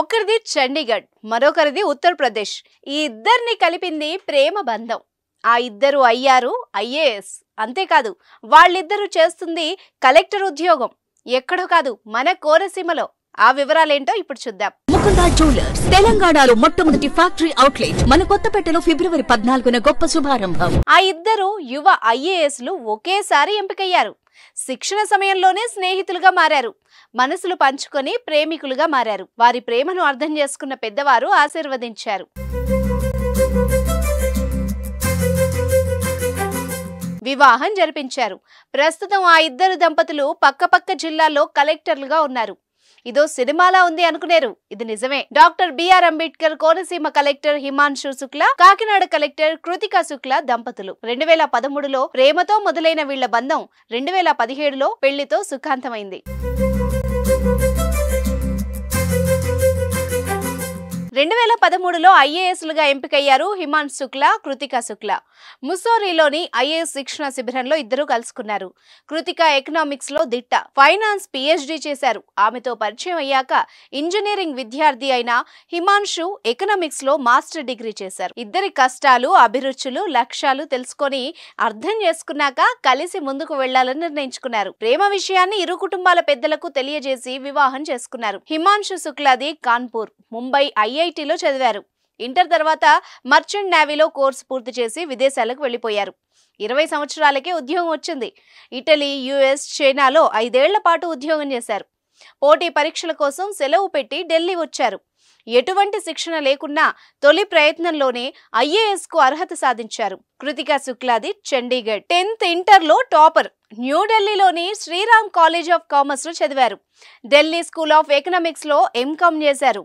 ఒకరిది చండీగఢ్, మరొకరిది ఉత్తరప్రదేశ్. ఈ ఇద్దరిని కలిపింది ప్రేమ బంధం. ఆ ఇద్దరు అయ్యారు ఐఏఎస్. అంతేకాదు, వాళ్ళిద్దరూ చేస్తుంది కలెక్టర్ ఉద్యోగం. ఎక్కడో కాదు, మన కోనసీమలో. ఆ వివరాలేంటో ఇప్పుడు చూద్దాం. ముకుందా జ్యువెలర్స్ తెలంగాణలో మొట్టమొదటి ఫ్యాక్టరీ అవుట్లెట్ మన కొత్తపేటలో ఫిబ్రవరి 14న గొప్ప శుభారంభం. ఆ ఇద్దరు యువ ఐఏఎస్లు ఒకేసారి ఎంపికయ్యారు. శిక్షణ సమయంలోనే స్నేహితులుగా మారారు. మనసులు పంచుకొని ప్రేమికులుగా మారారు. వారి ప్రేమను అర్థం చేసుకున్న పెద్దవారు ఆశీర్వదించారు. వివాహం జరిపించారు. ప్రస్తుతం ఆ ఇద్దరు దంపతులు పక్కపక్క జిల్లాల్లో కలెక్టర్లుగా ఉన్నారు. ఇదో సినిమాలా ఉంది అనుకునేరు, ఇది నిజమే. Doctor BR Ambedkar Konaseema collector Himanshu Shukla, Kakinada collector Kritika Shukla దంపతులు 2013లో ప్రేమతో మొదలైన వీళ్ల బంధం 2017లో పెళ్లితో సుఖాంతమైంది. 2013లో ఐఏఎస్లుగా ఎంపికయ్యారు హిమాన్షు శుక్లా, కృతికా శుక్లా. ముస్సోరీలోని ఐఏఎస్ శిక్షణ శిబిరంలో ఇద్దరు కలుసుకున్నారు. కృతికా ఎకనామిక్స్ లో దిట్ట, ఫైనాన్స్ PhD చేశారు. ఆమెతో పరిచయం అయ్యాక ఇంజనీరింగ్ విద్యార్థి అయిన హిమాన్షు ఎకనామిక్స్ లో మాస్టర్ డిగ్రీ చేశారు. ఇద్దరి కష్టాలు, అభిరుచులు, లక్ష్యాలు తెలుసుకొని అర్థం చేసుకున్నాక కలిసి ముందుకు వెళ్లాలని నిర్ణయించుకున్నారు. ప్రేమ విషయాన్ని ఇరు కుటుంబాల పెద్దలకు తెలియజేసి వివాహం చేసుకున్నారు. హిమాన్షు శుక్లాది కాన్పూర్, ముంబై IITలో చదివారు. ఇంటర్ తర్వాత మర్చెంట్ నేవీలో కోర్సు పూర్తి చేసి విదేశాలకు వెళ్లిపోయారు. 20 సంవత్సరాలకే ఉద్యోగం వచ్చింది. ఇటలీ, US, చైనాలో 5 ఏళ్ల పాటు ఉద్యోగం చేశారు. పోటీ పరీక్షల కోసం సెలవు పెట్టి ఢిల్లీ వచ్చారు. ఎటువంటి శిక్షణ లేకున్నా తొలి ప్రయత్నంలోనే IAS కు అర్హత సాధించారు. కృతికా శుక్లాది చండీగఢ్, 10th ఇంటర్లో టాపర్. న్యూఢిల్లీలోని శ్రీరామ్ కాలేజ్ ఆఫ్ కామర్స్ లో చదివారు. ఢిల్లీ స్కూల్ ఆఫ్ ఎకనామిక్స్ లో MCom చేశారు.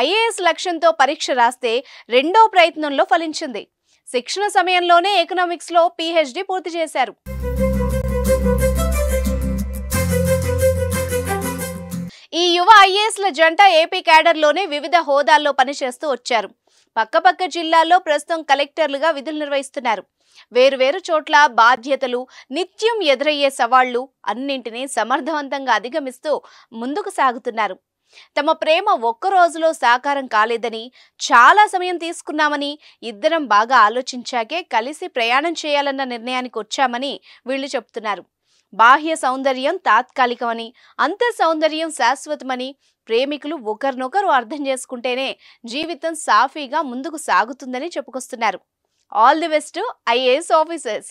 IAS లక్ష్యంతో పరీక్ష రాస్తే రెండో ప్రయత్నంలో ఫలించింది. శిక్షణ సమయంలోనే ఎకనామిక్స్ లో PhD పూర్తి చేశారు. ఈ యువ ఐఏఎస్ల జంట ఏపీ క్యాడర్లోనే వివిధ హోదాల్లో పనిచేస్తూ వచ్చారు. పక్కపక్క జిల్లాల్లో ప్రస్తుతం కలెక్టర్లుగా విధులు నిర్వహిస్తున్నారు. వేరువేరు చోట్ల బాధ్యతలు, నిత్యం ఎదురయ్యే సవాళ్లు అన్నింటినీ సమర్థవంతంగా అధిగమిస్తూ ముందుకు సాగుతున్నారు. తమ ప్రేమ ఒక్క రోజులో సాకారం కాలేదని, చాలా సమయం తీసుకున్నామని, ఇద్దరం బాగా ఆలోచించాకే కలిసి ప్రయాణం చేయాలన్న నిర్ణయానికి వచ్చామని వీళ్లు చెప్తున్నారు. బాహ్య సౌందర్యం తాత్కాలికమని, అంతర్ సౌందర్యం శాశ్వతమని, ప్రేమికులు ఒకరినొకరు అర్థం చేసుకుంటేనే జీవితం సాఫీగా ముందుకు సాగుతుందని చెప్పుకొస్తున్నారు. All the best IAS officers.